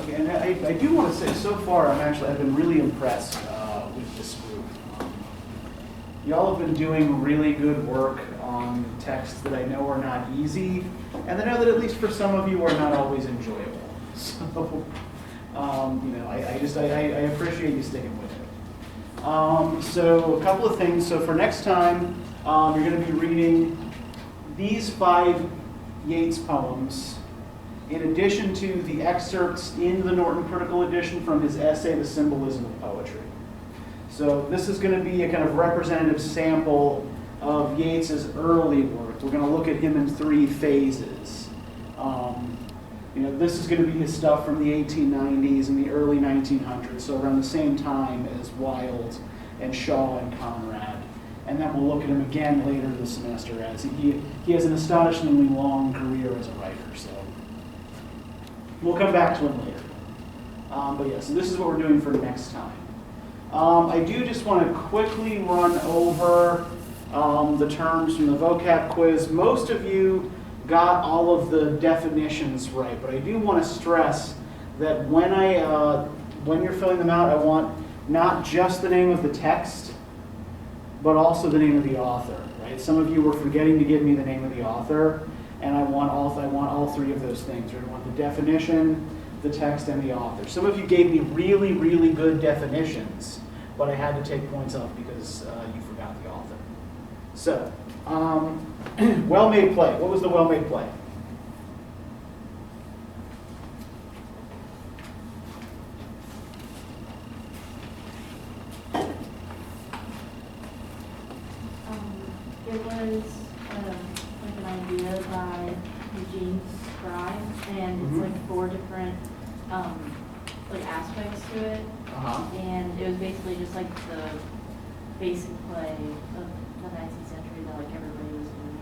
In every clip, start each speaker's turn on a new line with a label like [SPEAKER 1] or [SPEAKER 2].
[SPEAKER 1] Okay, and I do want to say, so far, I've been really impressed with this group. Y'all have been doing really good work on texts that I know are not easy, and I know that at least for some of you are not always enjoyable. So, I appreciate you sticking with it. So a couple of things. So for next time, you're going to be reading these 5 Yeats poems, in addition to the excerpts in the Norton Critical Edition from his essay, The Symbolism of Poetry. So this is going to be a kind of representative sample of Yeats's early work. We're going to look at him in 3 phases. This is going to be his stuff from the 1890s and the early 1900s, so around the same time as Wilde and Shaw and Conrad. And then we'll look at him again later this semester, as he has an astonishingly long career as a writer. So we'll come back to him later. But yeah, so this is what we're doing for next time. I do just want to quickly run over the terms from the vocab quiz. Most of you got all of the definitions right, but I do want to stress that when you're filling them out, I want not just the name of the text, but also the name of the author. Right? Some of you were forgetting to give me the name of the author, and I want all 3 of those things. I want the definition, the text, and the author. Some of you gave me really, really good definitions, but I had to take points off because you forgot the author. So, Wellmade play. What was the Wellmade play?
[SPEAKER 2] It was like an idea by Eugene Scribe, and it's like 4 different aspects to it. And it was basically just like the basic play of the 19th century that like everybody was doing.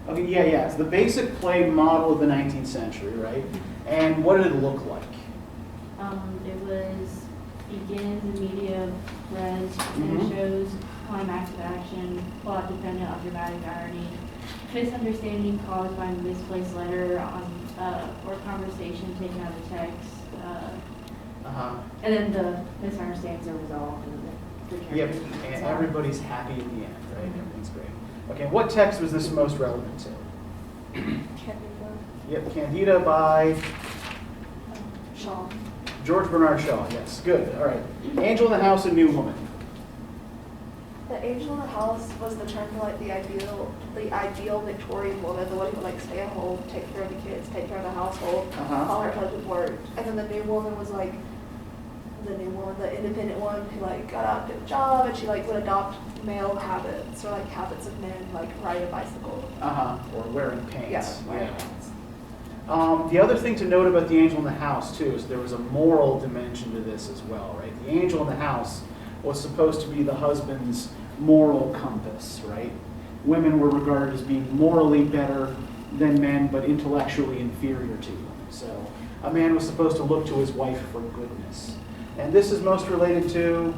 [SPEAKER 1] Okay, yeah. It's the basic play model of the 19th century, right? And what did it look like?
[SPEAKER 2] It was begins, media, res, shows, climax of action, plot dependent on dramatic irony, misunderstanding caused by misplaced letter or conversation taken out of text, and then the misunderstandings are resolved.
[SPEAKER 1] Yep, and everybody's happy at the end, right? Everything's great. Okay, what text was this most relevant to?
[SPEAKER 2] Candida.
[SPEAKER 1] Yep, Candida by
[SPEAKER 2] Shaw.
[SPEAKER 1] George Bernard Shaw, yes, good, all right. Angel in the House, A New Woman.
[SPEAKER 3] The angel in the house was the term for like the ideal Victorian woman, the one who would like stay at home, take care of the kids, take care of the household, while her husband worked. And then the new woman was like the independent one who like got out, did a job, and she like would adopt male habits or like habits of men, like riding a bicycle.
[SPEAKER 1] Or wearing pants.
[SPEAKER 3] Yeah, wearing pants.
[SPEAKER 1] The other thing to note about the angel in the house too is there was a moral dimension to this as well, right? The angel in the house was supposed to be the husband's moral compass, right? Women were regarded as being morally better than men, but intellectually inferior to them. So a man was supposed to look to his wife for goodness. And this is most related to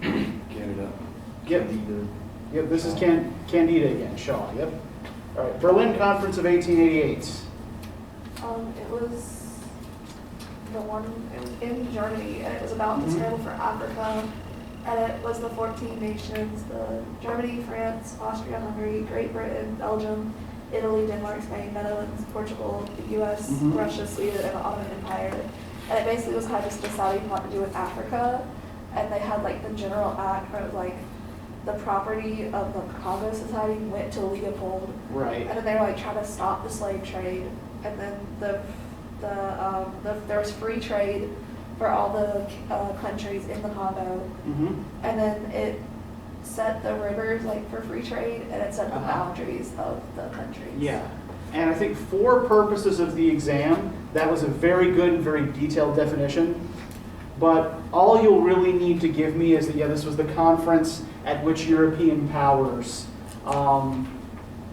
[SPEAKER 4] Canada.
[SPEAKER 1] Yep, this is Candida again, Shaw, yep. All right, Berlin Conference of 1888.
[SPEAKER 3] It was the one in Germany, and it was about the struggle for Africa. And it was the 14 nations, Germany, France, Austria, Hungary, Great Britain, Belgium, Italy, Denmark, Spain, Netherlands, Portugal, the US, Russia, Sweden, and the Ottoman Empire. And it basically was kind of just deciding what to do with Africa. And they had like the General Act where it was like the property of the Congo Society went to Leopold.
[SPEAKER 1] Right.
[SPEAKER 3] And then they were like trying to stop the slave trade. And then there was free trade for all the countries in the Congo. And then it set the rivers like for free trade, and it set the boundaries of the countries.
[SPEAKER 1] Yeah, and I think for purposes of the exam, that was a very good and very detailed definition. But all you'll really need to give me is that, yeah, this was the conference at which European powers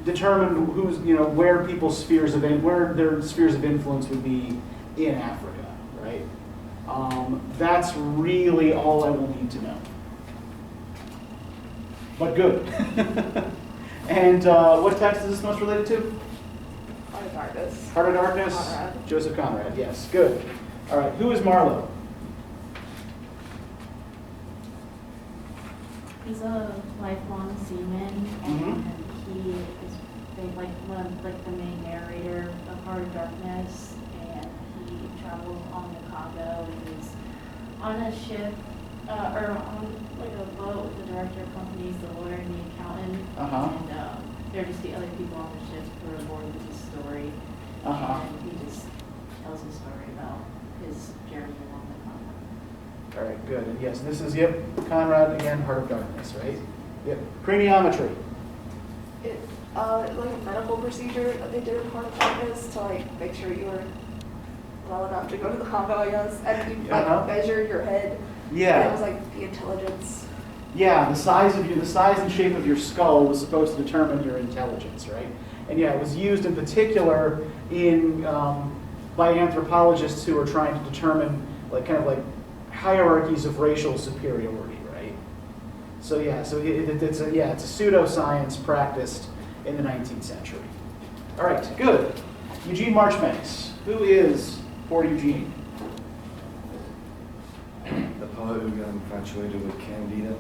[SPEAKER 1] determined who's, where people's where their spheres of influence would be in Africa, right? That's really all I will need to know. But good. And what text is this most related to?
[SPEAKER 3] Heart of Darkness.
[SPEAKER 1] Heart of Darkness?
[SPEAKER 3] Conrad.
[SPEAKER 1] Joseph Conrad, yes, good. All right, who is Marlowe?
[SPEAKER 2] He's a lifelong seaman, and
[SPEAKER 1] Mhm.
[SPEAKER 2] he is like one of like the main narrator of Heart of Darkness, and he travels on the Congo and he's on a ship or on like a boat with the director of companies, the lawyer, and the accountant, and they're just the other people on the ship who are aboard with his story, and he just tells his story about his journey along the Congo.
[SPEAKER 1] All right, good. And yes, this is, yep, Conrad again, Heart of Darkness, right? Yep. Craniometry.
[SPEAKER 3] It, like a medical procedure that they did in Heart of Darkness to like make sure you were well enough to go to the Congo, I guess, and you like measure your head.
[SPEAKER 1] Yeah.
[SPEAKER 3] And it was like the intelligence.
[SPEAKER 1] Yeah, the size and shape of your skull was supposed to determine your intelligence, right? And yeah, it was used in particular in by anthropologists who are trying to determine like kind of like hierarchies of racial superiority, right? So yeah, so it's a pseudoscience practiced in the 19th century. All right, good. Eugene Marchbanks. Who is poor Eugene?
[SPEAKER 4] The poet who got infatuated with Candida.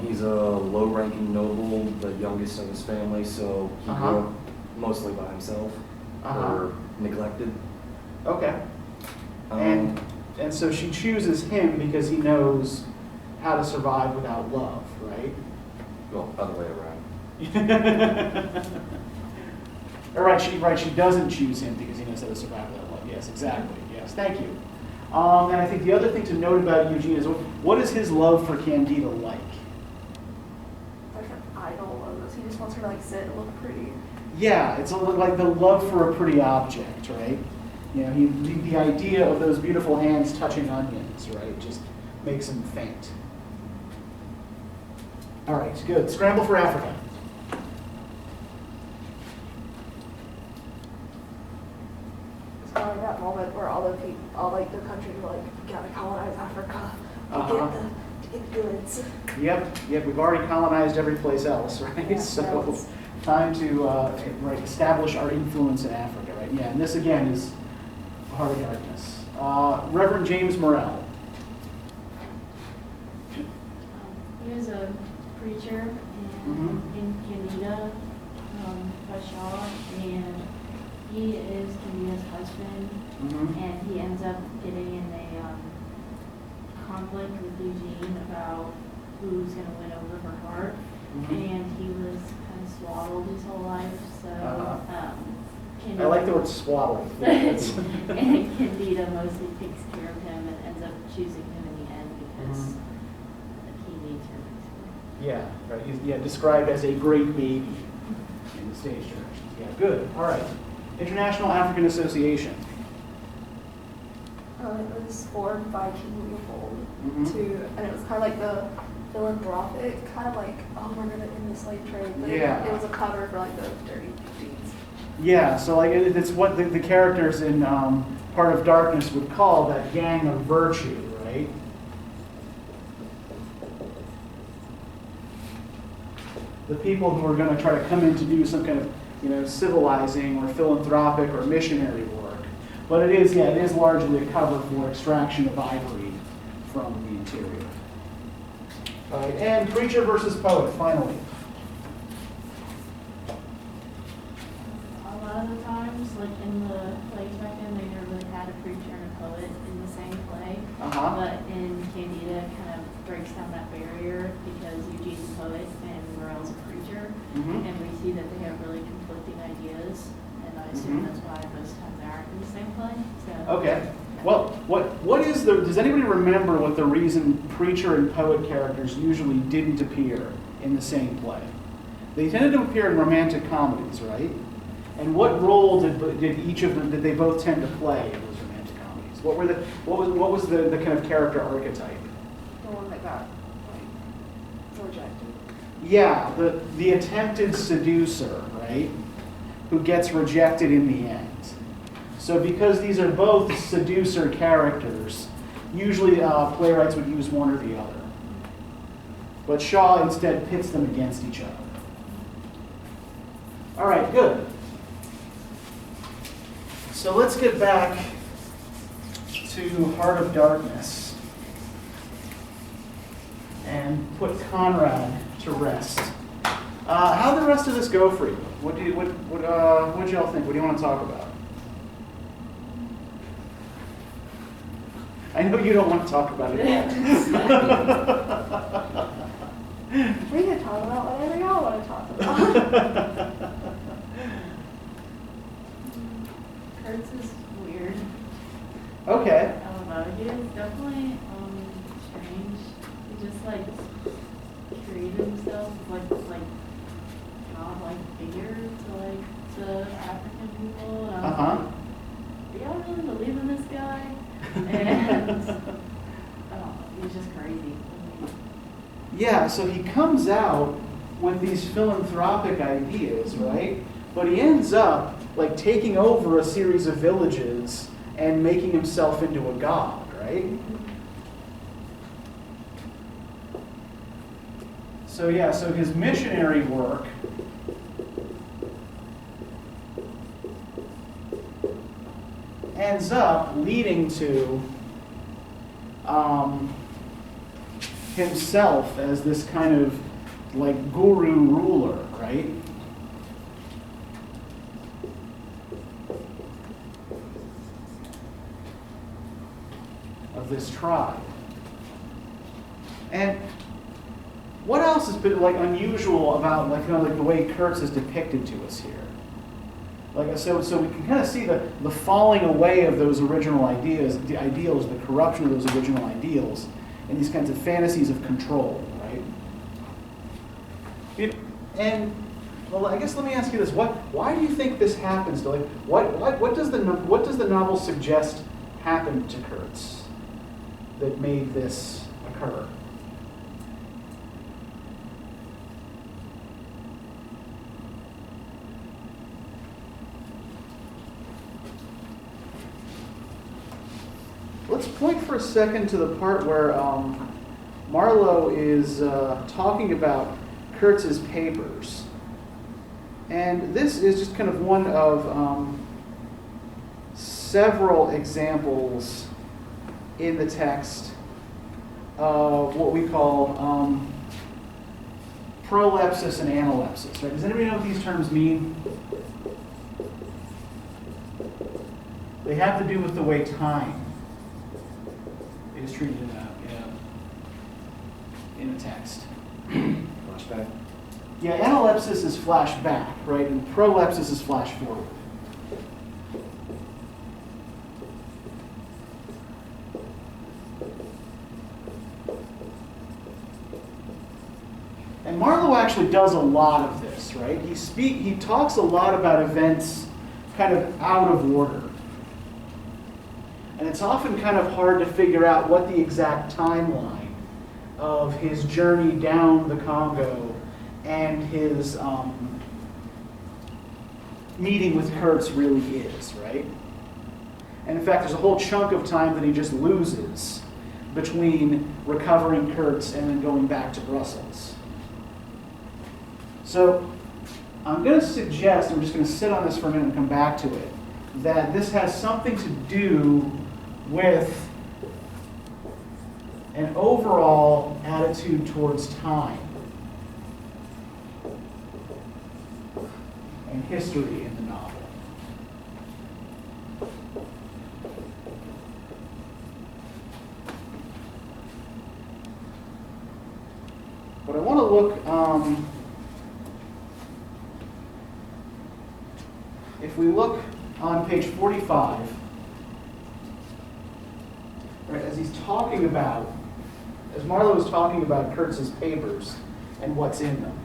[SPEAKER 4] He's a low-ranking noble, the youngest of his family, so he grew up mostly by himself, or neglected.
[SPEAKER 1] Okay. And so she chooses him because he knows how to survive without love, right?
[SPEAKER 4] Well, other way around.
[SPEAKER 1] She doesn't choose him because he knows how to survive without love. Yes, exactly. Yes, thank you. And I think the other thing to note about Eugene is what is his love for Candida like?
[SPEAKER 3] Like an idol almost. He just wants her to like sit and look pretty.
[SPEAKER 1] Yeah, it's like the love for a pretty object, right? You know, the idea of those beautiful hands touching onions, right, just makes him faint. All right, good. Scramble for Africa.
[SPEAKER 3] It's kind of like that moment where all like the countries were like, we gotta colonize Africa to get the goods.
[SPEAKER 1] Yep, we've already colonized every place else, right?
[SPEAKER 3] Yeah,
[SPEAKER 1] So time to establish our influence in Africa, right? Yeah, and this again is Heart of Darkness. Reverend James Morrell.
[SPEAKER 2] He was a preacher in Candida by Shaw, and he is Candida's husband, and he ends up getting in a conflict with Eugene about who's going to win over her heart, and he was kind of swaddled his whole life, so
[SPEAKER 1] I like the word swaddled.
[SPEAKER 2] and Candida mostly takes care of him and ends up choosing him in the end because he needs her.
[SPEAKER 1] Yeah, right. He's described as a great baby in the stage directions. Yeah, good. All right. International African Association.
[SPEAKER 3] It was formed by King Leopold and it was kind of like the philanthropic, kind of like, oh, we're gonna end the slave trade. But it was a cover for like the dirty deeds.
[SPEAKER 1] Yeah, so like it's what the characters in Heart of Darkness would call that gang of virtue, right? The people who are going to try to come in to do some kind of, civilizing or philanthropic or missionary work. But it is largely a cover for extraction of ivory from the interior. All right, and preacher versus poet, finally.
[SPEAKER 2] A lot of the times, like in the plays back then, they never really had a preacher and a poet in the same play. But in Candida, it kind of breaks down that barrier because Eugene's a poet and Morel's a preacher, and we see that they have really conflicting ideas, and I assume that's why most times they aren't in the same play. So,
[SPEAKER 1] Okay. Well, what is does anybody remember what the reason preacher and poet characters usually didn't appear in the same play? They tended to appear in romantic comedies, right? And what role did each of them, did they both tend to play in those romantic comedies? What was the kind of character archetype?
[SPEAKER 3] The one that got like rejected.
[SPEAKER 1] Yeah, the attempted seducer, right? Who gets rejected in the end. So because these are both seducer characters, usually playwrights would use one or the other. But Shaw instead pits them against each other. All right, good. So let's get back to Heart of Darkness and put Conrad to rest. How'd the rest of this go for you? What y'all think? What do you want to talk about? I know you don't want to talk about it yet.
[SPEAKER 3] We can talk about whatever y'all want to talk about.
[SPEAKER 2] Kurtz is weird.
[SPEAKER 1] Okay.
[SPEAKER 2] I don't know. He is definitely strange. He just like created himself like God-like figure to like the African people. And I was like, do y'all really believe in this guy? And I don't know. He's just crazy.
[SPEAKER 1] Yeah, so he comes out with these philanthropic ideas, right? But he ends up like taking over a series of villages and making himself into a god, right? So yeah, so his missionary work ends up leading to himself as this kind of like guru ruler, right? Of this tribe. And what else has been like unusual about like like the way Kurtz is depicted to us here? Like so we can kind of see the falling away of those original ideas, the ideals, the corruption of those original ideals, and these kinds of fantasies of control, right? And well, I guess let me ask you this: why do you think this happens? To like, what does the novel suggest happened to Kurtz that made this occur? Let's point for a second to the part where Marlowe is talking about Kurtz's papers. And this is just kind of one of several examples in the text of what we call prolepsis and analepsis. Right? Does anybody know what these terms mean? They have to do with the way time is treated in a text.
[SPEAKER 4] Flashback.
[SPEAKER 1] Yeah, analepsis is flashback, right? And prolepsis is flash forward. And Marlowe actually does a lot of this, right? He talks a lot about events kind of out of order. And it's often kind of hard to figure out what the exact timeline of his journey down the Congo and his meeting with Kurtz really is, right? And in fact, there's a whole chunk of time that he just loses between recovering Kurtz and then going back to Brussels. So I'm going to suggest, I'm just going to sit on this for a minute and come back to it, that this has something to do with an overall attitude towards time and history in the novel. But I want to look, if we look on page 45, right, as he's talking about, as Marlowe is talking about Kurtz's papers and what's in them.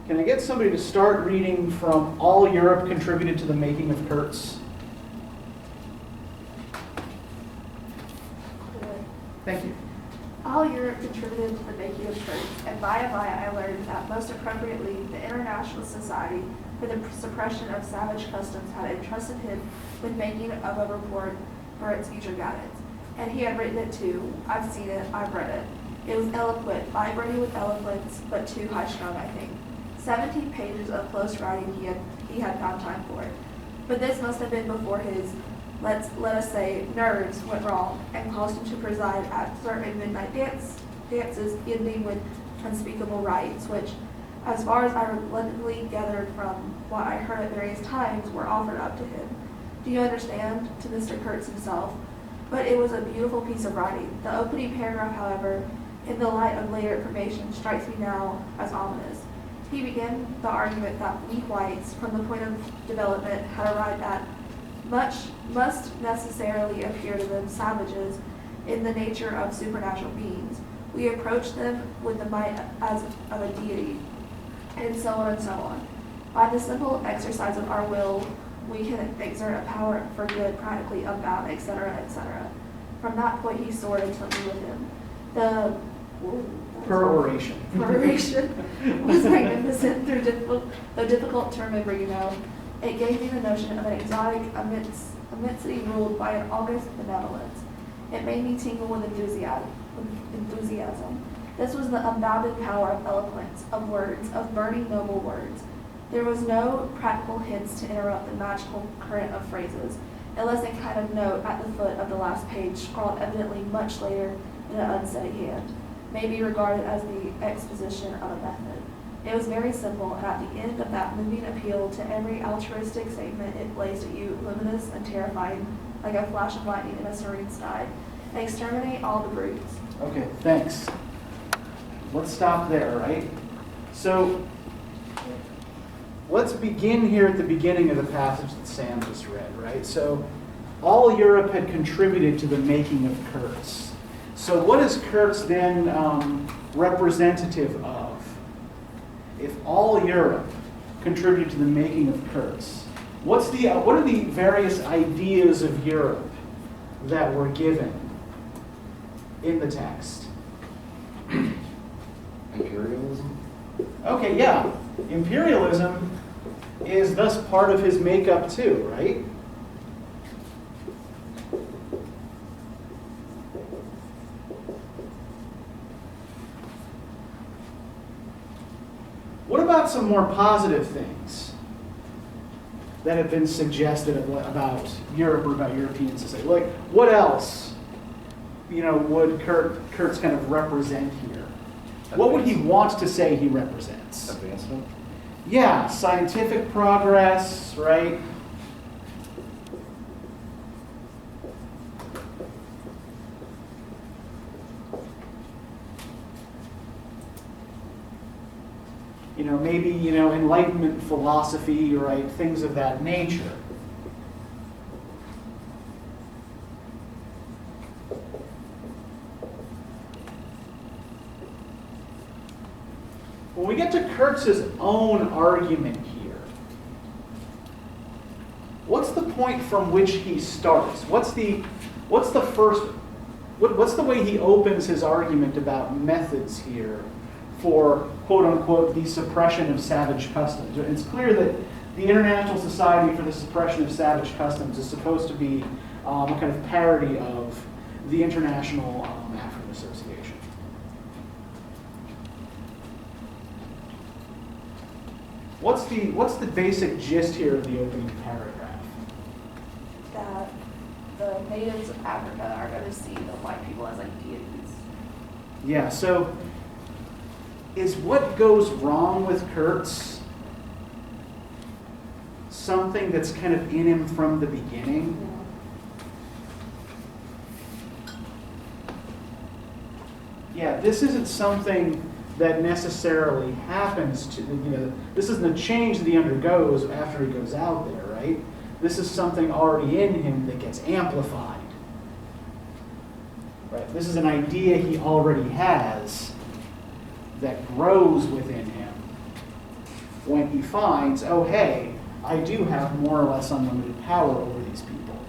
[SPEAKER 1] Can I get somebody to start reading from All Europe Contributed to the Making of Kurtz? Thank you.
[SPEAKER 3] All Europe contributed to the making of Kurtz, and by and by I learned that most appropriately the International Society for the Suppression of Savage Customs had entrusted him with making of a report for its future guidance. And he had written it too. I've seen it, I've read it. It was eloquent, vibrating with eloquence, but too high-strung, I think. 17 pages of close writing he had found time for. But this must have been before his, let us say, nerves went wrong and caused him to preside at certain midnight dances ending with unspeakable rites, which, as far as I reluctantly gathered from what I heard at various times, were offered up to him. Do you understand? To Mr. Kurtz himself. But it was a beautiful piece of writing. The opening paragraph, however, in the light of later information, strikes me now as ominous. He began the argument that we whites, from the point of development, had arrived at must necessarily appear to them savages in the nature of supernatural beings. We approach them with the might as of a deity, and so on and so on. By the simple exercise of our will, we can exert a power for good practically unbound, etc., etc. From that point he soared and took me with him. The
[SPEAKER 1] Peroration.
[SPEAKER 3] Peroration was magnificent, though difficult to remember, you know. It gave me the notion of an exotic immensity ruled by an august benevolence. It made me tingle with enthusiasm. This was the unbounded power of eloquence, of words, of burning noble words. There was no practical hints to interrupt the magical current of phrases, unless a kind of note at the foot of the last page, scrawled evidently much later in an unsteady hand, may be regarded as the exposition of a method. It was very simple, and at the end of that moving appeal to every altruistic statement it blazed at you, luminous and terrifying, like a flash of lightning in a serene sky. Exterminate all the brutes.
[SPEAKER 1] Okay, thanks. Let's stop there, right? So, let's begin here at the beginning of the passage that Sam just read, right? So, all Europe had contributed to the making of Kurtz. So what is Kurtz then representative of? If all Europe contributed to the making of Kurtz, what are the various ideas of Europe that were given in the text?
[SPEAKER 4] Imperialism?
[SPEAKER 1] Okay, yeah. Imperialism is thus part of his makeup too, right? What about some more positive things that have been suggested about Europe or about European society? Like, what else, would Kurtz kind of represent here? What would he want to say he represents?
[SPEAKER 4] Advancement?
[SPEAKER 1] Yeah, scientific progress, right? Maybe, Enlightenment philosophy, right? Things of that nature. When we get to Kurtz's own argument here, what's the point from which he starts? What's the way he opens his argument about methods here for, quote unquote, the suppression of savage customs? It's clear that the International Society for the Suppression of Savage Customs is supposed to be a kind of parody of the International African Association. What's the basic gist here of the opening paragraph?
[SPEAKER 3] That the natives of Africa are going to see the white people as like deities.
[SPEAKER 1] Yeah, so is what goes wrong with Kurtz something that's kind of in him from the beginning? Yeah, this isn't something that necessarily happens to, this isn't a change that he undergoes after he goes out there, right? This is something already in him that gets amplified. Right? This is an idea he already has that grows within him when he finds, oh hey, I do have more or less unlimited power over these people.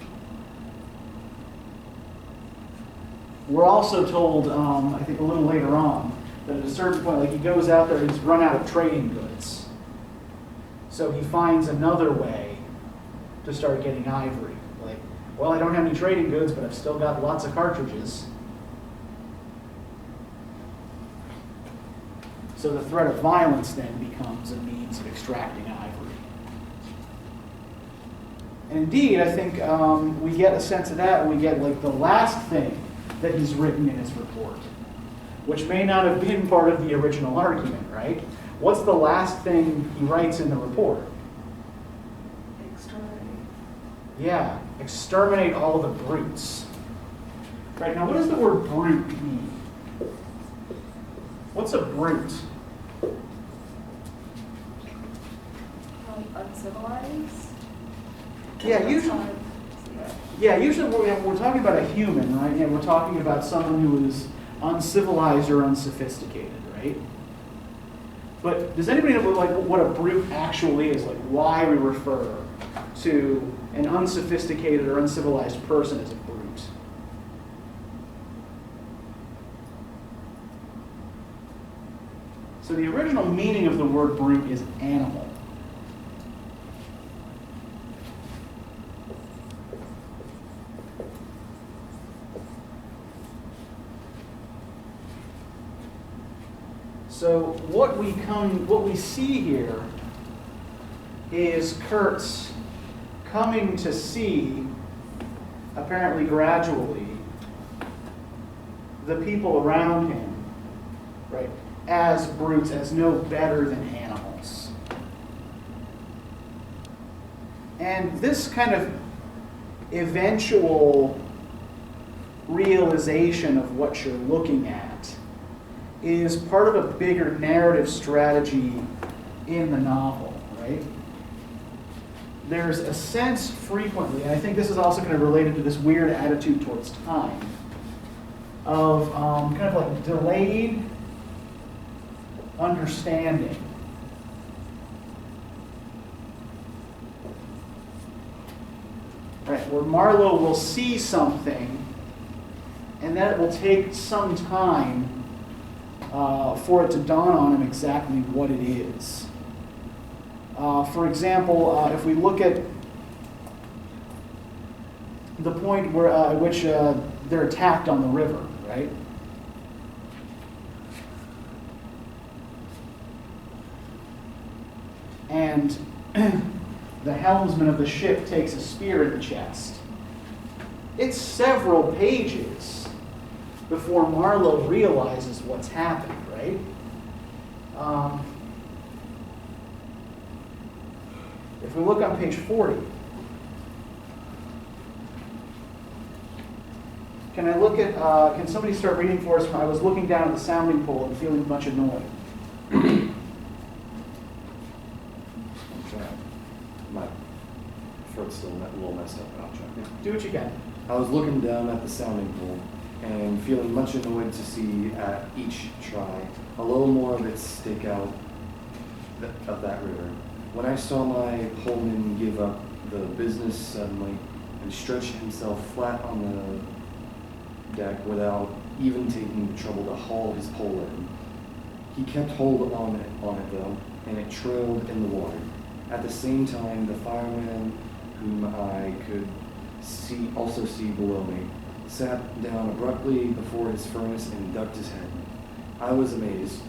[SPEAKER 1] We're also told, I think a little later on, that at a certain point, he goes out there and he's run out of trading goods. So he finds another way to start getting ivory. I don't have any trading goods, but I've still got lots of cartridges. So the threat of violence then becomes a means of extracting ivory. And indeed, I think we get a sense of that when we get like the last thing that he's written in his report, which may not have been part of the original argument, right? What's the last thing he writes in the report?
[SPEAKER 3] Exterminate.
[SPEAKER 1] Yeah, exterminate all the brutes. Right, now what does the word brute mean? What's a brute?
[SPEAKER 3] Uncivilized?
[SPEAKER 1] Yeah, usually we're talking about a human, right? And we're talking about someone who is uncivilized or unsophisticated, right? But does anybody know like what a brute actually is? Like why we refer to an unsophisticated or uncivilized person as a brute? So the original meaning of the word brute is animal. So what we see here is Kurtz coming to see, apparently gradually, the people around him, right, as brutes, as no better than animals. And this kind of eventual realization of what you're looking at is part of a bigger narrative strategy in the novel, right? There's a sense frequently, and I think this is also kind of related to this weird attitude towards time, of kind of like delayed understanding. Right, where Marlowe will see something, and then it will take some time for it to dawn on him exactly what it is. For example, if we look at the point where at which they're attacked on the river, right? And the helmsman of the ship takes a spear in the chest. It's several pages before Marlowe realizes what's happened, right? If we look on page 40, can I look at, can somebody start reading for us? I was looking down at the sounding pole and feeling a bunch of noise.
[SPEAKER 4] My throat's still a little messed up, but I'll try.
[SPEAKER 1] Do what you can.
[SPEAKER 4] I was looking down at the sounding pole and feeling much annoyed to see at each try a little more of it stick out of that river. When I saw my poleman give up the business suddenly and stretch himself flat on the deck without even taking the trouble to haul his pole in, he kept hold on it though, and it trailed in the water. At the same time, the fireman, whom I could also see below me, sat down abruptly before his furnace and ducked his head. I was amazed.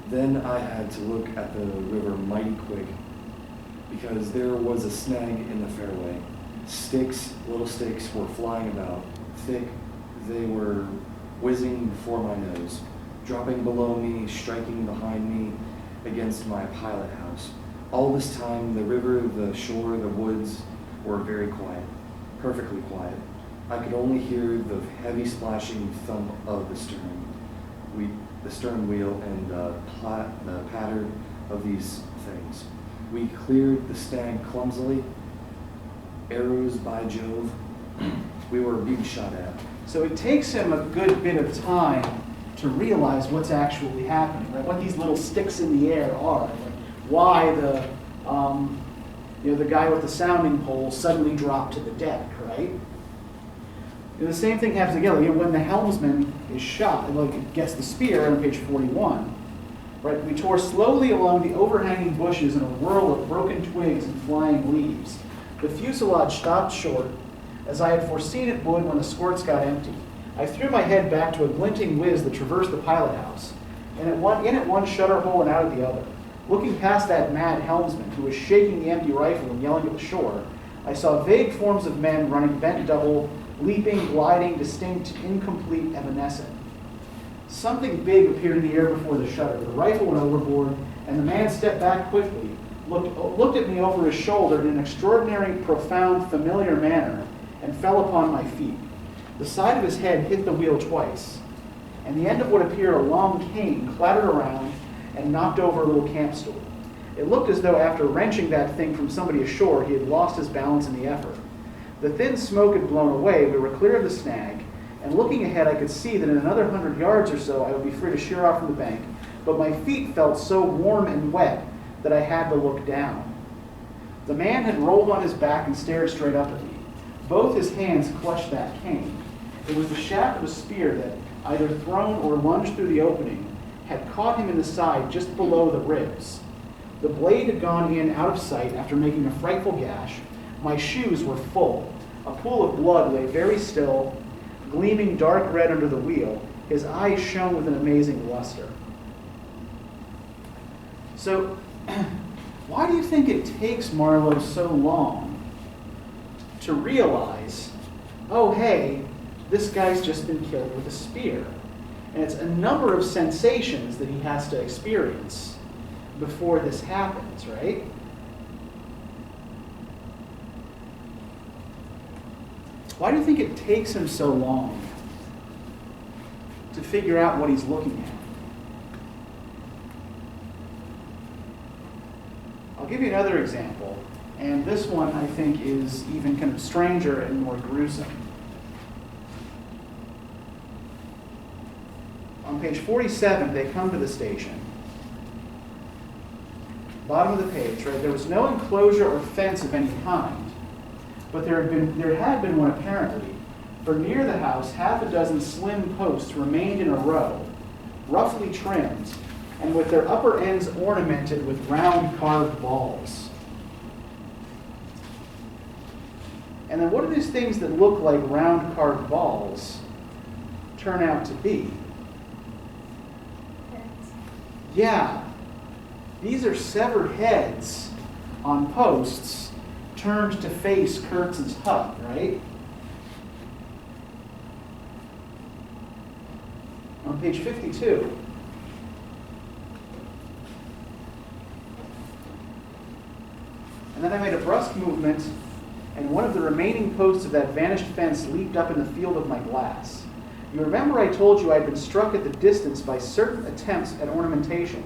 [SPEAKER 4] Then I had to look at the river mighty quick, because there was a snag in the fairway. Little sticks were flying about, thick. They were whizzing before my nose, dropping below me, striking behind me against my pilot house. All this time, the river, the shore, the woods were very quiet, perfectly quiet. I could only hear the heavy splashing thump of the stern wheel and the patter of these things. We cleared the snag clumsily. Arrows, by Jove, we were being shot at.
[SPEAKER 1] So it takes him a good bit of time to realize what's actually happening, right? What these little sticks in the air are, like why the guy with the sounding pole suddenly dropped to the deck, right? And the same thing happens again, like when the helmsman is shot, like gets the spear on page 41, right? We tore slowly along the overhanging bushes in a whirl of broken twigs and flying leaves. The fuselage stopped short, as I had foreseen it would when the squirts got empty. I threw my head back to a glinting whiz that traversed the pilot house. in at one shutter hole and out at the other. Looking past that mad helmsman who was shaking the empty rifle and yelling at the shore, I saw vague forms of men running bent double, leaping, gliding, distinct, incomplete, evanescent. Something big appeared in the air before the shutter. The rifle went overboard, and the man stepped back quickly, looked at me over his shoulder in an extraordinary, profound, familiar manner, and fell upon my feet. The side of his head hit the wheel twice, and the end of what appeared a long cane clattered around and knocked over a little camp stool. It looked as though after wrenching that thing from somebody ashore, he had lost his balance in the effort. The thin smoke had blown away, we were clear of the snag, and looking ahead I could see that in another 100 yards or so I would be free to sheer off from the bank, but my feet felt so warm and wet that I had to look down. The man had rolled on his back and stared straight up at me. Both his hands clutched that cane. It was the shaft of a spear that, either thrown or lunged through the opening, had caught him in the side just below the ribs. The blade had gone in out of sight after making a frightful gash. My shoes were full. A pool of blood lay very still, gleaming dark red under the wheel. His eyes shone with an amazing luster. So, why do you think it takes Marlowe so long to realize, oh hey, this guy's just been killed with a spear? And it's a number of sensations that he has to experience before this happens, right? Why do you think it takes him so long to figure out what he's looking at? I'll give you another example, and this one I think is even kind of stranger and more gruesome. On page 47, they come to the station. Bottom of the page, right? There was no enclosure or fence of any kind, but there had been one apparently. For near the house, half a dozen slim posts remained in a row, roughly trimmed, and with their upper ends ornamented with round carved balls. And then what do these things that look like round carved balls turn out to be? Yeah, these are severed heads on posts turned to face Kurtz's hut, right? On page 52. And then I made a brusque movement, and one of the remaining posts of that vanished fence leaped up in the field of my glass. You remember I told you I had been struck at the distance by certain attempts at ornamentation,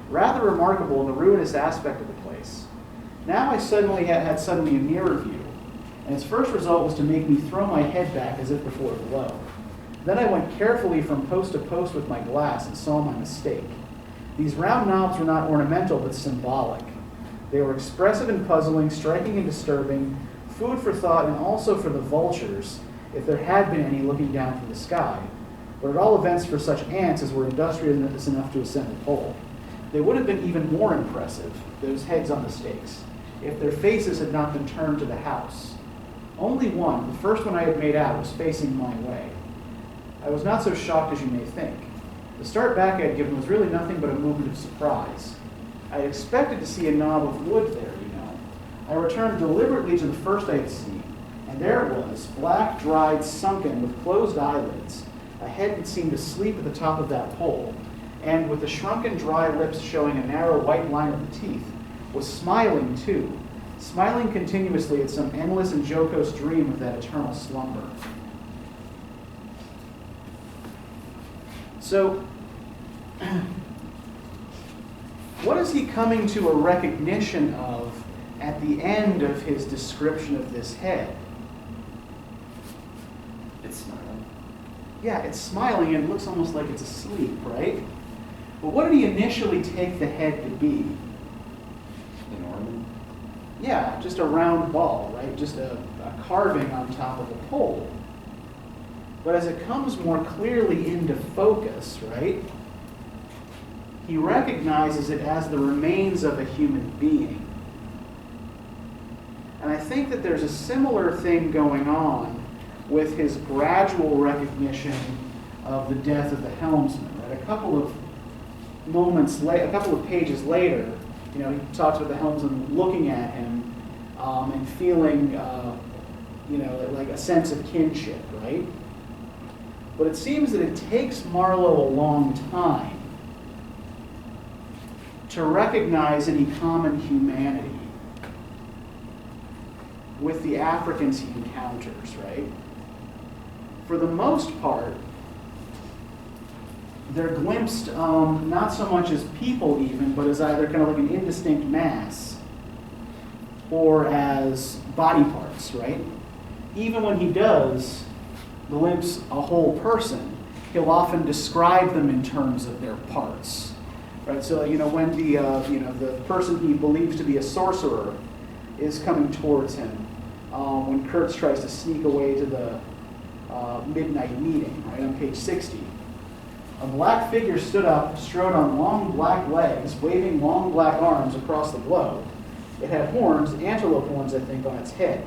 [SPEAKER 1] rather remarkable in the ruinous aspect of the place. Now I had suddenly a nearer view, and its first result was to make me throw my head back as if before a blow. Then I went carefully from post to post with my glass and saw my mistake. These round knobs were not ornamental but symbolic. They were expressive and puzzling, striking and disturbing, food for thought and also for the vultures, if there had been any looking down from the sky, but at all events for such ants as were industrious enough to ascend the pole. They would have been even more impressive, those heads on the stakes, if their faces had not been turned to the house. Only one, the first one I had made out, was facing my way. I was not so shocked as you may think. The start back I had given was really nothing but a movement of surprise. I had expected to see a knob of wood there, you know. I returned deliberately to the first I had seen, and there it was, black, dried, sunken, with closed eyelids, a head that seemed to sleep at the top of that pole, and with the shrunken, dry lips showing a narrow white line of the teeth, was smiling too, smiling continuously at some endless and jocose dream of that eternal slumber. So, what is he coming to a recognition of at the end of his description of this head?
[SPEAKER 4] It's smiling.
[SPEAKER 1] Yeah, it's smiling and it looks almost like it's asleep, right? But what did he initially take the head to be?
[SPEAKER 4] An ornament?
[SPEAKER 1] Yeah, just a round ball, right? Just a carving on top of a pole. But as it comes more clearly into focus, right, he recognizes it as the remains of a human being. And I think that there's a similar thing going on with his gradual recognition of the death of the helmsman. Right? A couple of a couple of pages later, he talks about the helmsman looking at him and feeling, like a sense of kinship, right? But it seems that it takes Marlowe a long time to recognize any common humanity with the Africans he encounters, right? For the most part, they're glimpsed not so much as people even, but as either kind of like an indistinct mass or as body parts, right? Even when he does glimpse a whole person, he'll often describe them in terms of their parts, right? So, when the person he believes to be a sorcerer is coming towards him, when Kurtz tries to sneak away to the midnight meeting, right, on page 60, a black figure stood up, strode on long black legs, waving long black arms across the globe. It had horns, antelope horns, I think, on its head.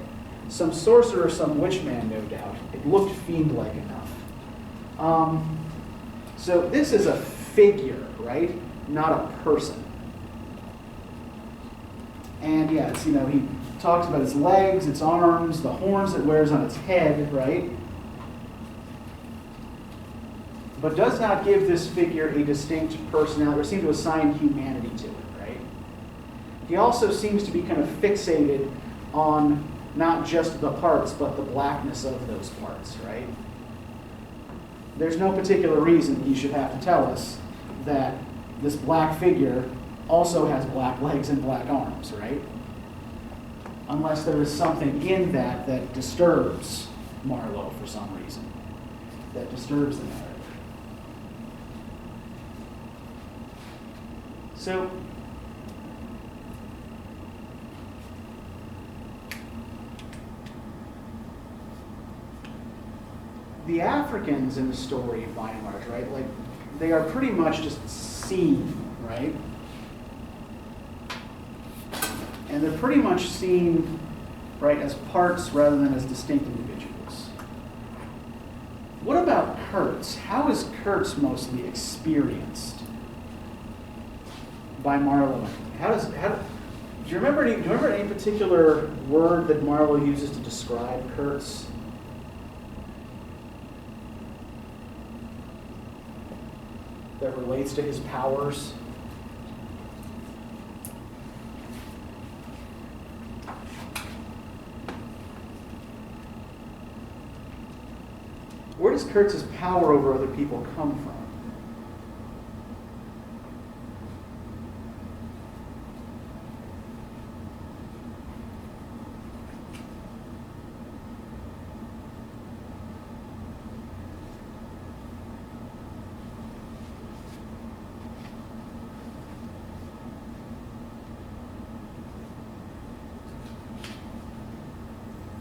[SPEAKER 1] Some sorcerer, some witch man, no doubt. It looked fiend-like enough. So this is a figure, right? Not a person. And yeah, it's, he talks about its legs, its arms, the horns it wears on its head, right? But does not give this figure a distinct personality, or seem to assign humanity to it, right? He also seems to be kind of fixated on not just the parts, but the blackness of those parts, right? There's no particular reason he should have to tell us that this black figure also has black legs and black arms, right? Unless there is something in that disturbs Marlowe for some reason, that disturbs the narrative. So, the Africans in the story, by and large, right? Like, they are pretty much just seen, right? And they're pretty much seen, right, as parts rather than as distinct individuals. What about Kurtz? How is Kurtz mostly experienced by Marlowe? Do you remember any particular word that Marlowe uses to describe Kurtz? That relates to his powers? Where does Kurtz's power over other people come from?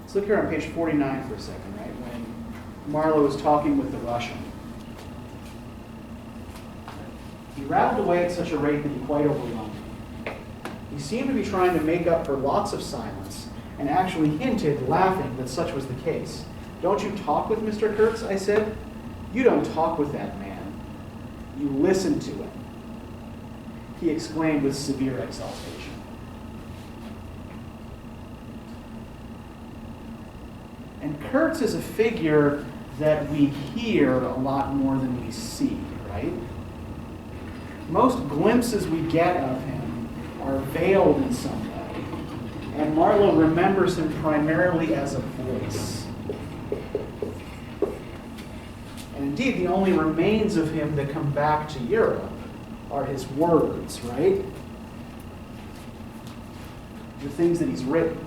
[SPEAKER 1] Let's look here on page 49 for a second, right? When Marlowe is talking with the Russian. He rattled away at such a rate that he quite overwhelmed me. He seemed to be trying to make up for lots of silence, and actually hinted, laughing, that such was the case. "Don't you talk with Mr. Kurtz?" I said. "You don't talk with that man. You listen to him," he exclaimed with severe exultation. And Kurtz is a figure that we hear a lot more than we see, right? Most glimpses we get of him are veiled in some way, and Marlowe remembers him primarily as a voice. And indeed, the only remains of him that come back to Europe are his words, right? The things that he's written.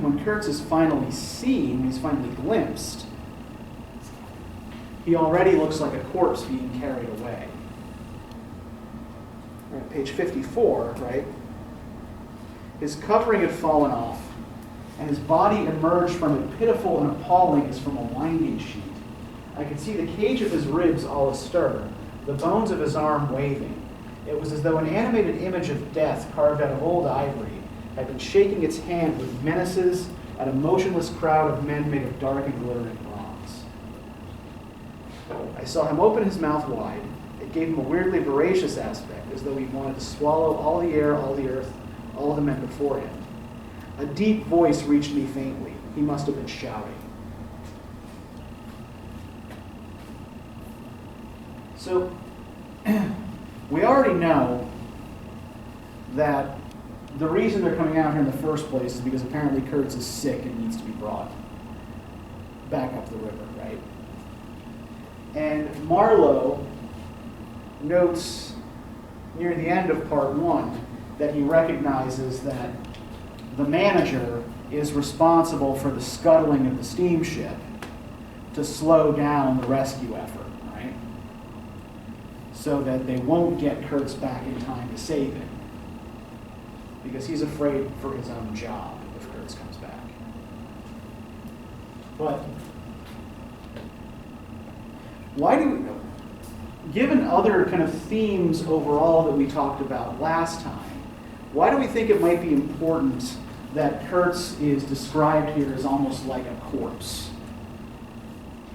[SPEAKER 1] When Kurtz is finally seen, he's finally glimpsed, he already looks like a corpse being carried away. Right, page 54, right? His covering had fallen off, and his body emerged from it pitiful and appalling as from a winding sheet. I could see the cage of his ribs all astir, the bones of his arm waving. It was as though an animated image of death carved out of old ivory had been shaking its hand with menaces at a motionless crowd of men made of dark and glittering bronze. I saw him open his mouth wide. It gave him a weirdly voracious aspect, as though he wanted to swallow all the air, all the earth, all the men before him. A deep voice reached me faintly. He must have been shouting. So, we already know that the reason they're coming out here in the first place is because apparently Kurtz is sick and needs to be brought back up the river, right? And Marlowe notes near the end of part 1 that he recognizes that the manager is responsible for the scuttling of the steamship to slow down the rescue effort, right? So that they won't get Kurtz back in time to save him. Because he's afraid for his own job if Kurtz comes back. But why do we, given other kind of themes overall that we talked about last time, why do we think it might be important that Kurtz is described here as almost like a corpse,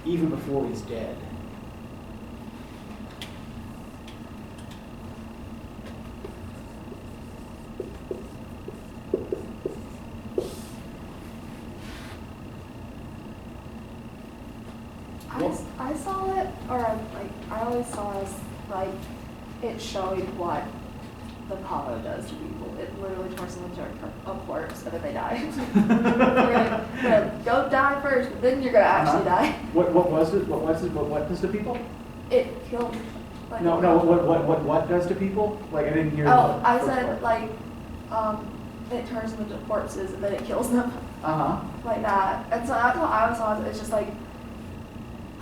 [SPEAKER 1] even before he's dead?
[SPEAKER 3] I saw it, or like I always saw us like it showing what the Congo does to people. It literally turns them into a corpse, and then they die. You're gonna go die first, but then you're gonna actually die.
[SPEAKER 1] What was it? What does to people?
[SPEAKER 3] It killed. Like,
[SPEAKER 1] No. What does to people? Like I didn't hear.
[SPEAKER 3] Oh,
[SPEAKER 1] the
[SPEAKER 3] I
[SPEAKER 1] first
[SPEAKER 3] said
[SPEAKER 1] part.
[SPEAKER 3] it turns them into corpses, and then it kills them
[SPEAKER 1] Uh-huh.
[SPEAKER 3] like that. And so that's what I was on. It's just like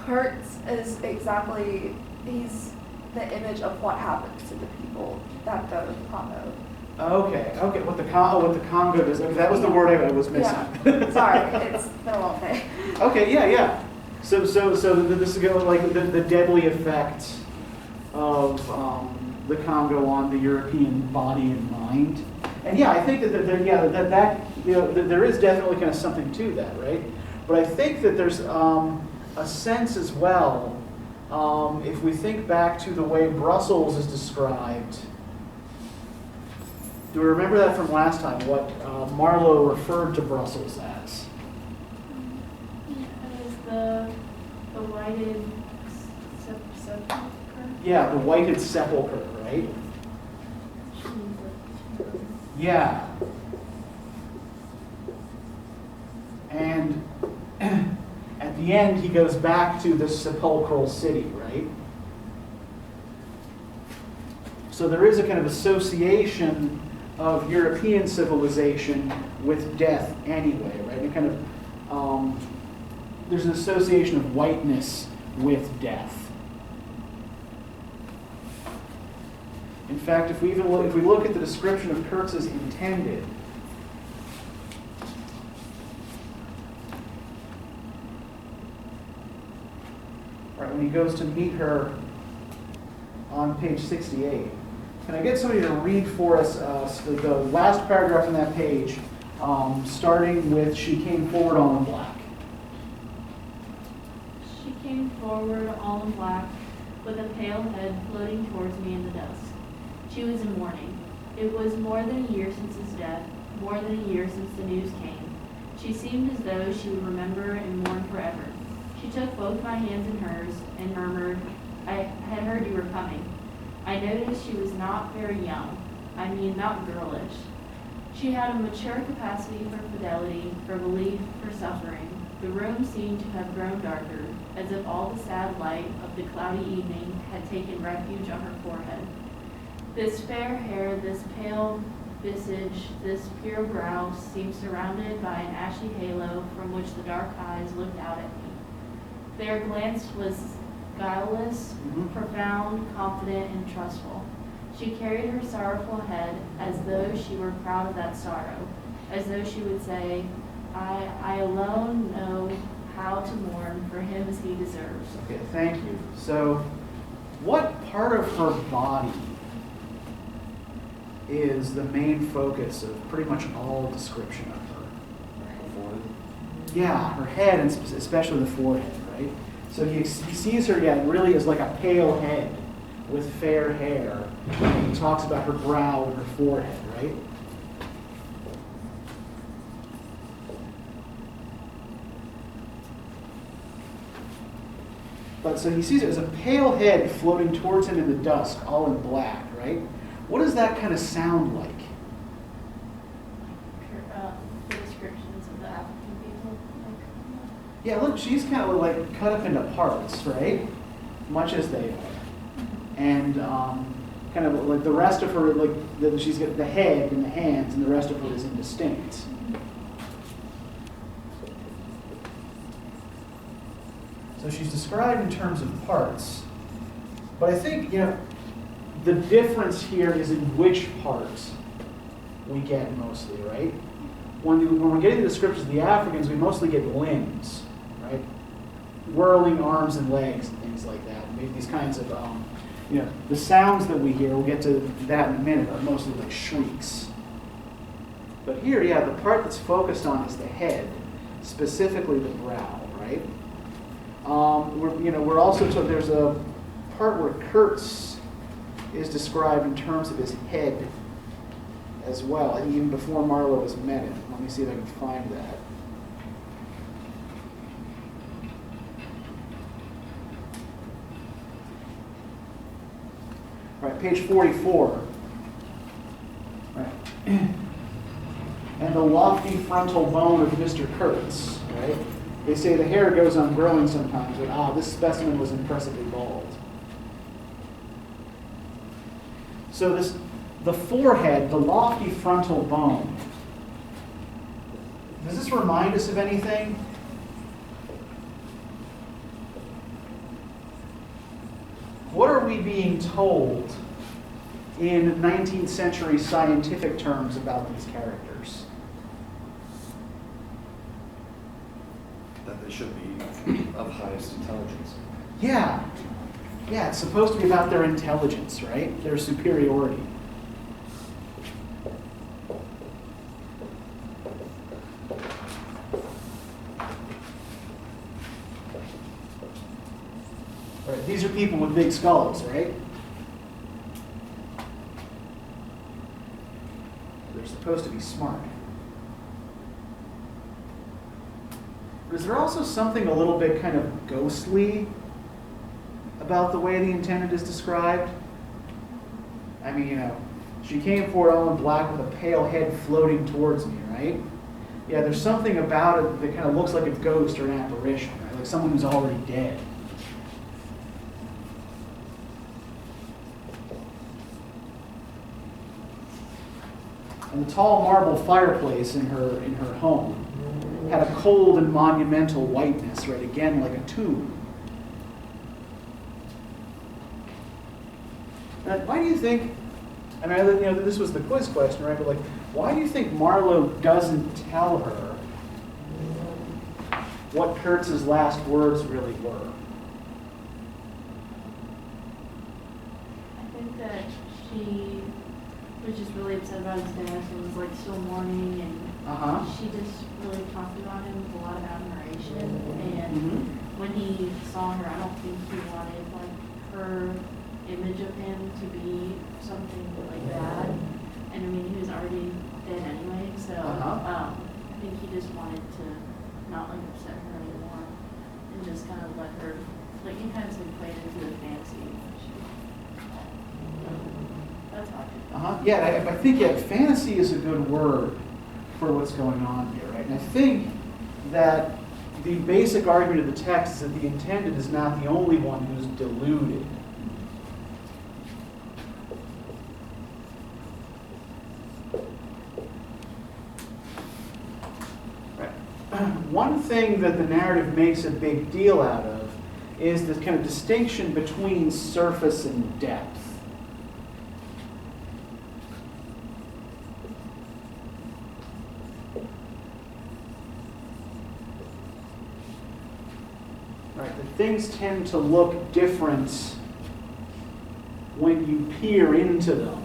[SPEAKER 3] Kurtz is exactly, he's the image of what happens to the people that go to the Congo.
[SPEAKER 1] Okay. What the Congo does? Okay, that was the word I was missing.
[SPEAKER 3] Yeah. Sorry, it's been a long day.
[SPEAKER 1] Okay, yeah. So this is going like the deadly effect of the Congo on the European body and mind. And yeah, I think that there is definitely kind of something to that, right? But I think that there's a sense as well, if we think back to the way Brussels is described. Do we remember that from last time, what Marlowe referred to Brussels as?
[SPEAKER 2] It was the whited sepulchre.
[SPEAKER 1] Yeah, the whited sepulchre, right? Yeah. And at the end, he goes back to the sepulchral city, right? So there is a kind of association of European civilization with death anyway, right? And kind of, there's an association of whiteness with death. In fact, if we look at the description of Kurtz's intended, right, when he goes to meet her on page 68, can I get somebody to read for us the last paragraph on that page, starting with "She came forward all in black."
[SPEAKER 2] She came forward all in black, with a pale head floating towards me in the dusk. She was in mourning. It was more than a year since his death, more than a year since the news came. She seemed as though she would remember and mourn forever. She took both my hands in hers and murmured, "I had heard you were coming." I noticed she was not very young. I mean, not girlish. She had a mature capacity for fidelity, for belief, for suffering. The room seemed to have grown darker, as if all the sad light of the cloudy evening had taken refuge on her forehead. This fair hair, this pale visage, this pure brow seemed surrounded by an ashy halo from which the dark eyes looked out at me. Their glance was guileless, profound, confident, and trustful. She carried her sorrowful head as though she were proud of that sorrow, as though she would say, I alone know how to mourn for him as he deserves.
[SPEAKER 1] Okay, thank you. So, what part of her body is the main focus of pretty much all description of her.
[SPEAKER 4] Forehead.
[SPEAKER 1] Yeah, her head, and especially the forehead, right? So he sees her, yeah, really as like a pale head with fair hair. And he talks about her brow and her forehead, right? But so he sees it as a pale head floating towards him in the dusk, all in black, right? What does that kind of sound like?
[SPEAKER 2] The descriptions of the African people.
[SPEAKER 1] Yeah, look, she's kind of like cut up into parts, right? Much as they are. And kind of like the rest of her, like she's got the head and the hands, and the rest of her is indistinct. So she's described in terms of parts. But I think, the difference here is in which parts we get mostly, right? When we're getting the descriptions of the Africans, we mostly get limbs, right? Whirling arms and legs and things like that. And maybe these kinds of, the sounds that we hear, we'll get to that in a minute, are mostly like shrieks. But here, yeah, the part that's focused on is the head, specifically the brow, right? We're also told there's a part where Kurtz is described in terms of his head as well, and even before Marlowe has met him. Let me see if I can find that. All right, page 44. Right. And the lofty frontal bone of Mr. Kurtz, right? They say the hair goes on growing sometimes, but this specimen was impressively bald. So the forehead, the lofty frontal bone, does this remind us of anything? What are we being told in 19th century scientific terms about these characters?
[SPEAKER 4] That they should be of highest intelligence.
[SPEAKER 1] Yeah, it's supposed to be about their intelligence, right? Their superiority. Right, these are people with big skulls, right? They're supposed to be smart. But is there also something a little bit kind of ghostly about the way the intended is described? I mean, she came forward all in black with a pale head floating towards me, right? Yeah, there's something about it that kind of looks like a ghost or an apparition, right? Like someone who's already dead. And the tall marble fireplace in her home had a cold and monumental whiteness, right? Again, like a tomb. Now, why do you think, this was the quiz question, right? But like, why do you think Marlowe doesn't tell her what Kurtz's last words really were?
[SPEAKER 2] I think that she was just really upset about his death and was like still mourning, and she just really talked about him with a lot of admiration. And when he saw her, I don't think he wanted like her image of him to be something like that. And I mean, he was already dead anyway, so I think he just wanted to not like upset her anymore and just kind of let her, like he kind of played into the fantasy. That's how I feel.
[SPEAKER 1] Yeah, I think fantasy is a good word for what's going on here, right? And I think that the basic argument of the text is that the intended is not the only one who's deluded. One thing that the narrative makes a big deal out of is the kind of distinction between surface and depth. Right, that things tend to look different when you peer into them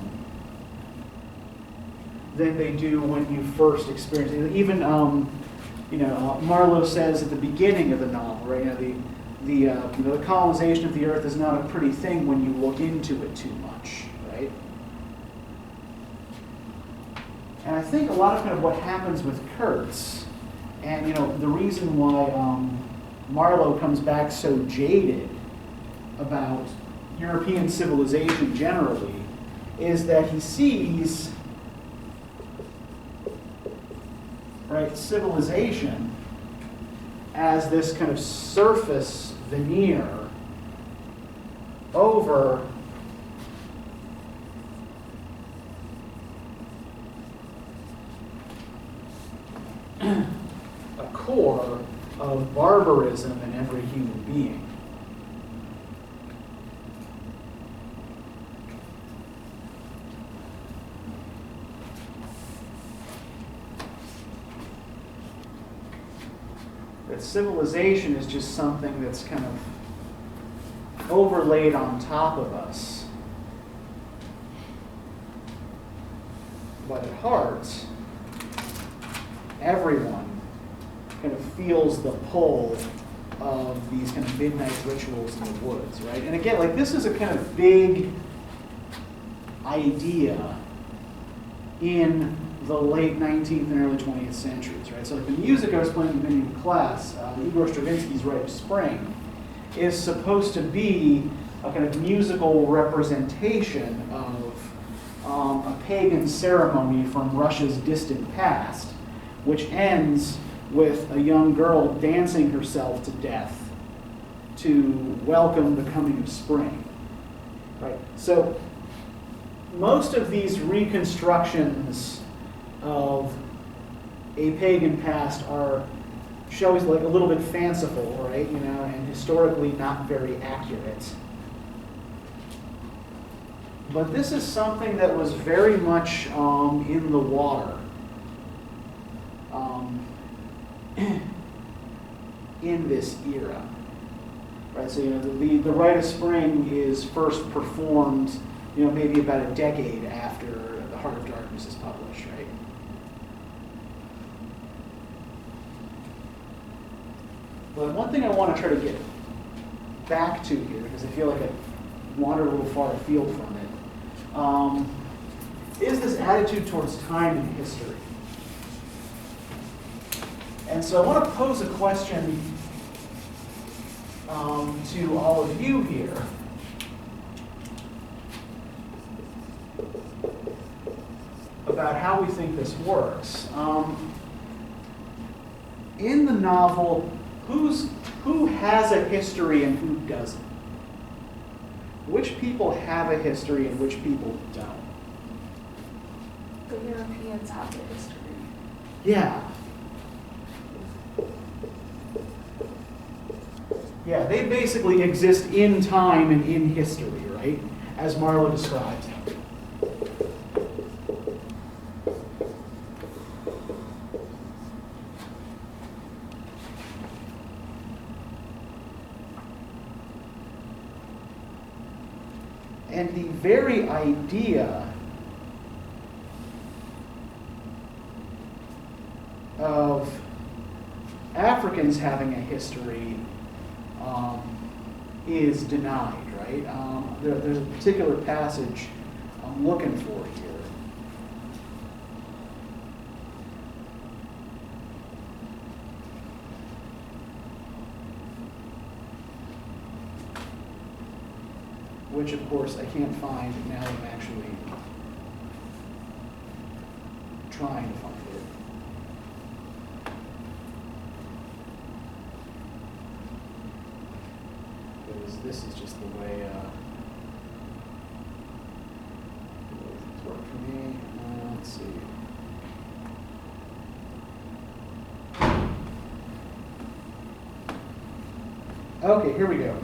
[SPEAKER 1] than they do when you first experience it. Even, Marlowe says at the beginning of the novel, right? The colonization of the earth is not a pretty thing when you look into it too much, right? And I think a lot of kind of what happens with Kurtz, and the reason why Marlowe comes back so jaded about European civilization generally, is that he sees, right, civilization as this kind of surface veneer over a core of barbarism in every human being. That civilization is just something that's kind of overlaid on top of us. But at heart, everyone kind of feels the pull of these kind of midnight rituals in the woods, right? And again, like, this is a kind of big idea in the late 19th and early 20th centuries, right? So like the music I was playing in class, Igor Stravinsky's Rite of Spring, is supposed to be a kind of musical representation of a pagan ceremony from Russia's distant past, which ends with a young girl dancing herself to death to welcome the coming of spring, right? So most of these reconstructions of a pagan past are, shall we say, like a little bit fanciful, right? And historically not very accurate. But this is something that was very much in the water in this era, right? So the Rite of Spring is first performed, maybe about a decade after The Heart of Darkness is published, right? But one thing I want to try to get back to here, because I feel like I wandered a little far afield from it, is this attitude towards time and history. And so I want to pose a question to all of you here. About how we think this works. In the novel, who has a history and who doesn't? Which people have a history and which people don't?
[SPEAKER 3] The Europeans have the history.
[SPEAKER 1] Yeah. Yeah, they basically exist in time and in history, right? As Marlowe describes it. And the very idea of Africans having a history is denied, right? There's a particular passage I'm looking for here. Which, of course, I can't find now that I'm actually trying to find it. Because this is just the way it's worked for me. Let's see. Okay, here we go.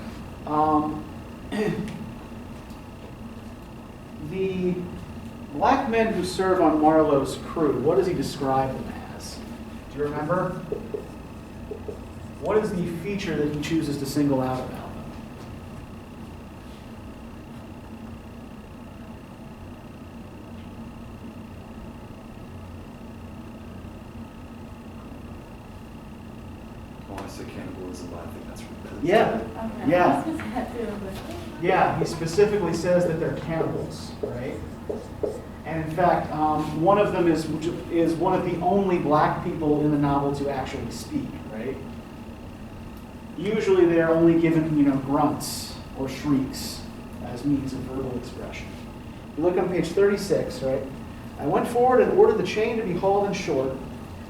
[SPEAKER 1] The black men who serve on Marlowe's crew, what does he describe them as? Do you remember? What is the feature that he chooses to single out about them?
[SPEAKER 4] to cannibalism, but I think that's
[SPEAKER 1] Yeah.
[SPEAKER 2] Okay.
[SPEAKER 1] Yeah.
[SPEAKER 2] I was gonna say that too, but-
[SPEAKER 1] Yeah, he specifically says that they're cannibals, right? And in fact, one of them is one of the only black people in the novel to actually speak, right? Usually they're only given, grunts or shrieks as means of verbal expression. You look on page 36, right? I went forward and ordered the chain to be hauled in short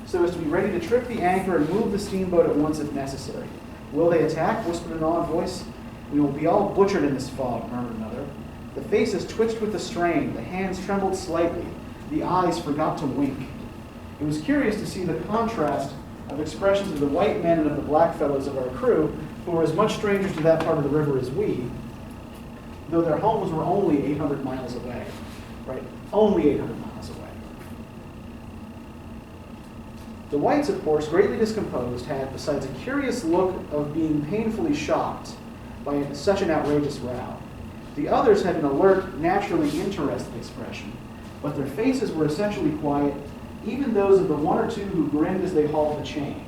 [SPEAKER 1] so as to be ready to trip the anchor and move the steamboat at once if necessary. Will they attack? Whispered an awed voice. We will be all butchered in this fog, murmured another. The faces twitched with the strain, the hands trembled slightly, the eyes forgot to wink. It was curious to see the contrast of expressions of the white men and of the black fellows of our crew, who were as much strangers to that part of the river as we, though their homes were only 800 miles away, right? Only 800 miles away. The whites, of course, greatly discomposed, had, besides a curious look of being painfully shocked by such an outrageous row. The others had an alert, naturally interested expression, but their faces were essentially quiet, even those of the one or two who grinned as they hauled the chain.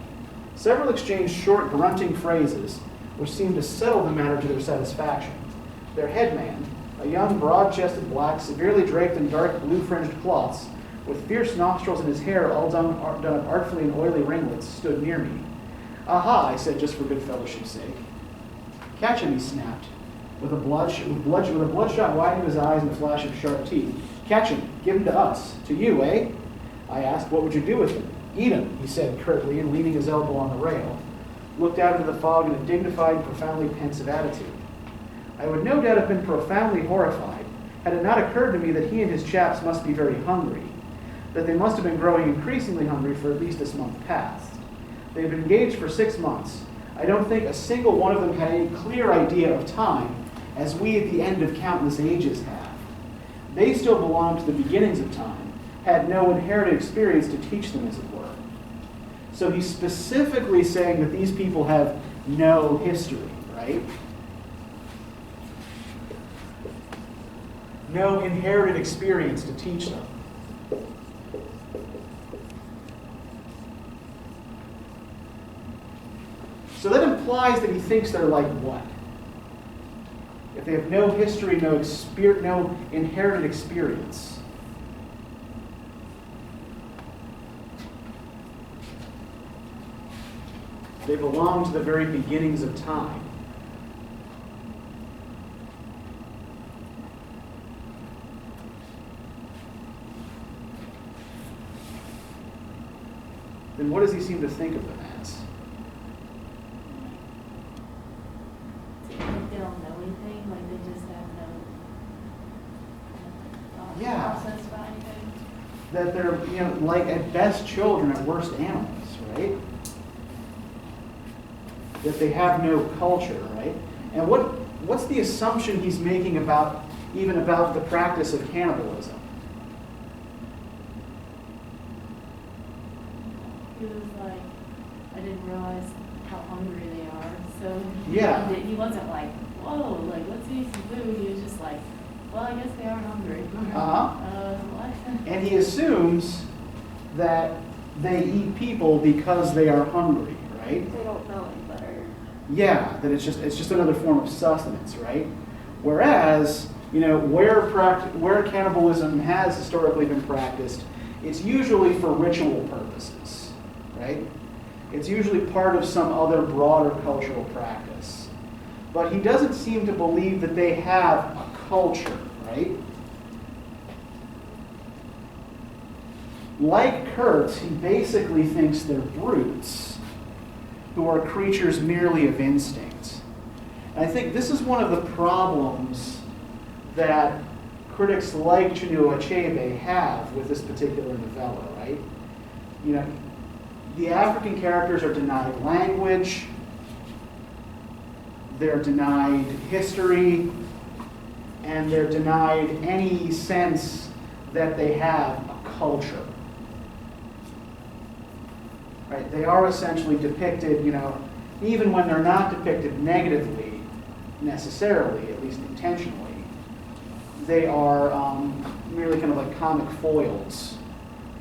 [SPEAKER 1] Several exchanged short, grunting phrases, which seemed to settle the matter to their satisfaction. Their headman, a young, broad-chested black, severely draped in dark blue-fringed cloths, with fierce nostrils and his hair all done up artfully in oily ringlets, stood near me. Aha, I said, just for good fellowship's sake. Catch him, he snapped, with a bloodshot widening of his eyes and a flash of sharp teeth. Catch him, give him to us. To you, eh? I asked, what would you do with him? Eat him, he said curtly, and leaning his elbow on the rail, looked out into the fog in a dignified, profoundly pensive attitude. I would no doubt have been profoundly horrified had it not occurred to me that he and his chaps must be very hungry, that they must have been growing increasingly hungry for at least this month past. They had been engaged for 6 months. I don't think a single one of them had any clear idea of time, as we at the end of countless ages have. They still belonged to the beginnings of time, had no inherited experience to teach them, as it were. So he's specifically saying that these people have no history, right? No inherited experience to teach them. So that implies that he thinks they're like what? If they have no history, no inherited experience. They belong to the very beginnings of time. Then what does he seem to think of them as?
[SPEAKER 2] They don't know anything, like they just have no
[SPEAKER 1] Yeah.
[SPEAKER 2] process about anything.
[SPEAKER 1] That they're, like at best children, at worst animals, right? That they have no culture, right? And what's the assumption he's making about the practice of cannibalism?
[SPEAKER 2] He was like, I didn't realize how hungry they are. So
[SPEAKER 1] Yeah.
[SPEAKER 2] he wasn't like, whoa, like let's eat some food. He was just like, well, I guess they are hungry. What?
[SPEAKER 1] And he assumes that they eat people because they are hungry, right?
[SPEAKER 3] They don't know any better.
[SPEAKER 1] Yeah, that it's just another form of sustenance, right? Whereas, where cannibalism has historically been practiced, it's usually for ritual purposes, right? It's usually part of some other broader cultural practice. But he doesn't seem to believe that they have a culture, right? Like Kurtz, he basically thinks they're brutes who are creatures merely of instinct. And I think this is one of the problems that critics like Chinua Achebe have with this particular novella, right? The African characters are denied language, they're denied history, and they're denied any sense that they have a culture. Right? They are essentially depicted, even when they're not depicted negatively, necessarily, at least intentionally, they are merely kind of like comic foils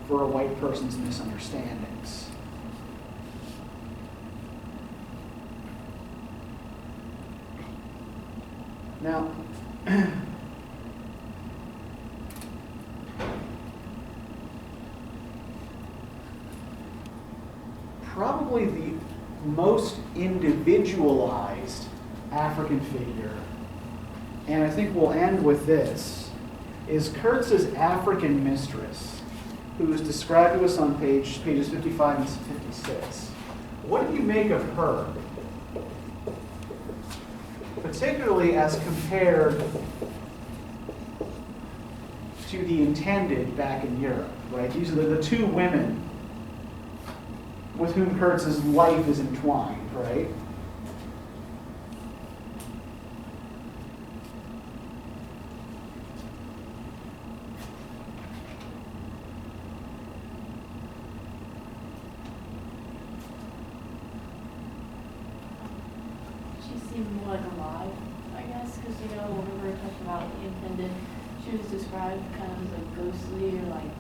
[SPEAKER 1] for a white person's misunderstandings. Now, probably the most individualized African figure, and I think we'll end with this, is Kurtz's African Mistress, who is described to us on pages 55 and 56. What do you make of her? Particularly as compared to the intended back in Europe, right? These are the two women with whom Kurtz's life is entwined, right?
[SPEAKER 2] She seemed more like alive, I guess, because, whenever we talked about the intended, she was described kind of as like ghostly or like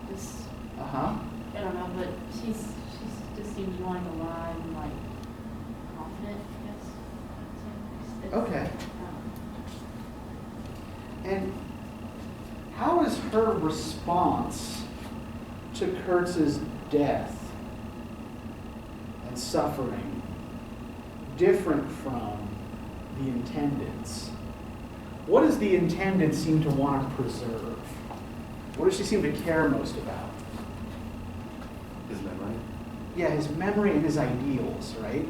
[SPEAKER 2] just, I don't know, but she's just seems more like alive and like confident, I guess.
[SPEAKER 1] Okay. And how is her response to Kurtz's death and suffering different from the intended's? What does the intended seem to want to preserve? What does she seem to care most about?
[SPEAKER 4] His memory.
[SPEAKER 1] Yeah, his memory and his ideals, right?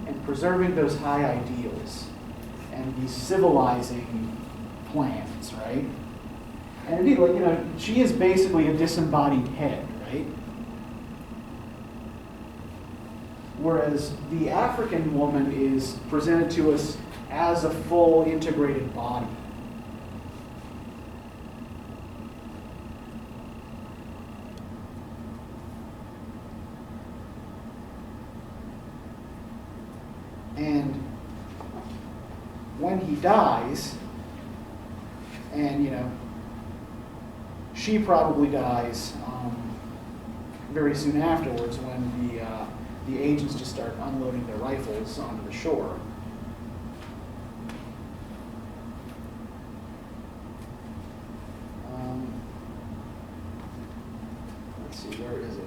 [SPEAKER 1] And preserving those high ideals and these civilizing plans, right? And indeed, she is basically a disembodied head, right? Whereas the African woman is presented to us as a full integrated body. And when he dies, and she probably dies very soon afterwards when the agents just start unloading their rifles onto the shore. Let's see, where is it?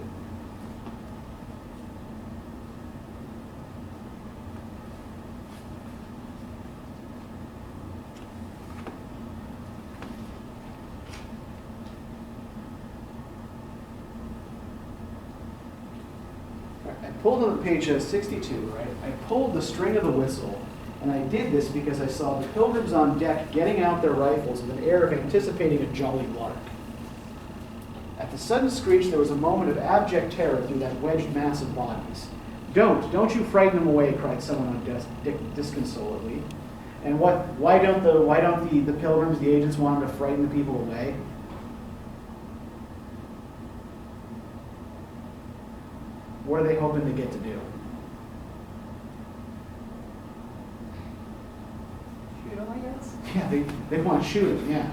[SPEAKER 1] I pulled on page 62, right? I pulled the string of the whistle, and I did this because I saw the Pilgrims on deck getting out their rifles with an air of anticipating a jolly lark. At the sudden screech, there was a moment of abject terror through that wedged mass of bodies. Don't you frighten them away," cried someone on deck disconsolately. And why don't the Pilgrims, the agents, want them to frighten the people away? What are they hoping to get to do?
[SPEAKER 3] Shoot 'em, I guess.
[SPEAKER 1] Yeah, they want to shoot him, yeah.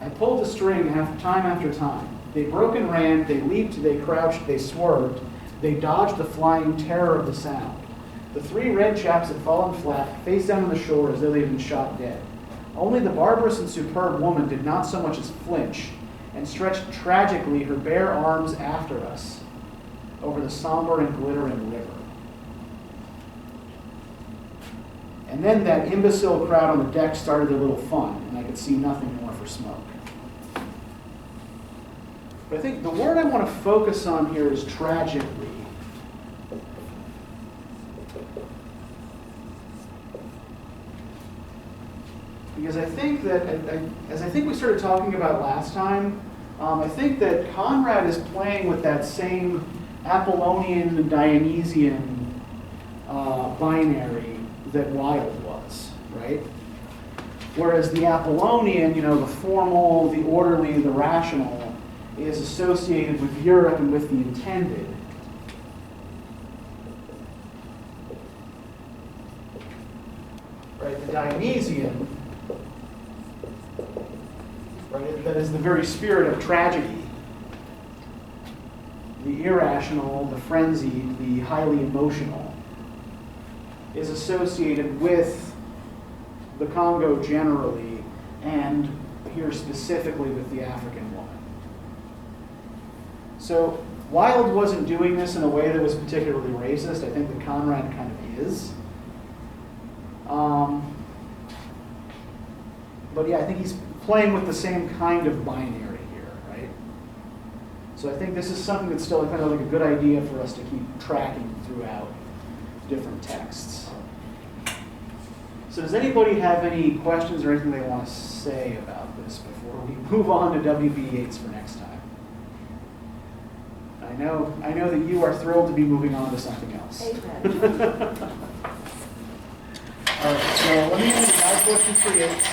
[SPEAKER 1] I pulled the string time after time. They broke and ran, they leaped, they crouched, they swerved, they dodged the flying terror of the sound. The three red chaps had fallen flat, face down on the shore as though they had been shot dead. Only the barbarous and superb woman did not so much as flinch, and stretched tragically her bare arms after us over the somber and glittering river. And then that imbecile crowd on the deck started their little fun, and I could see nothing more for smoke. But I think the word I want to focus on here is tragically. Because I think that, as I think we started talking about last time, I think that Conrad is playing with that same Apollonian and Dionysian binary that Wilde was, right? Whereas the Apollonian, the formal, the orderly, the rational, is associated with Europe and with the intended. Right? The Dionysian, right, that is the very spirit of tragedy. The irrational, the frenzied, the highly emotional. is associated with the Congo generally, and here specifically with the African woman. So Wilde wasn't doing this in a way that was particularly racist. I think that Conrad kind of is. But yeah, I think he's playing with the same kind of binary here, right? So I think this is something that's still kind of like a good idea for us to keep tracking throughout different texts. So does anybody have any questions or anything they want to say about this before we move on to W.B. Yeats for next time? I know that you are thrilled to be moving on to something else.
[SPEAKER 3] Amen.
[SPEAKER 1] All right, so let me add 5 questions for Yeats.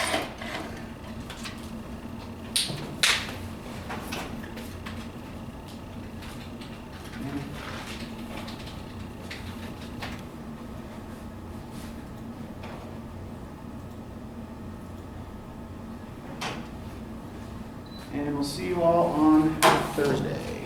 [SPEAKER 1] And we'll see you all on Thursday.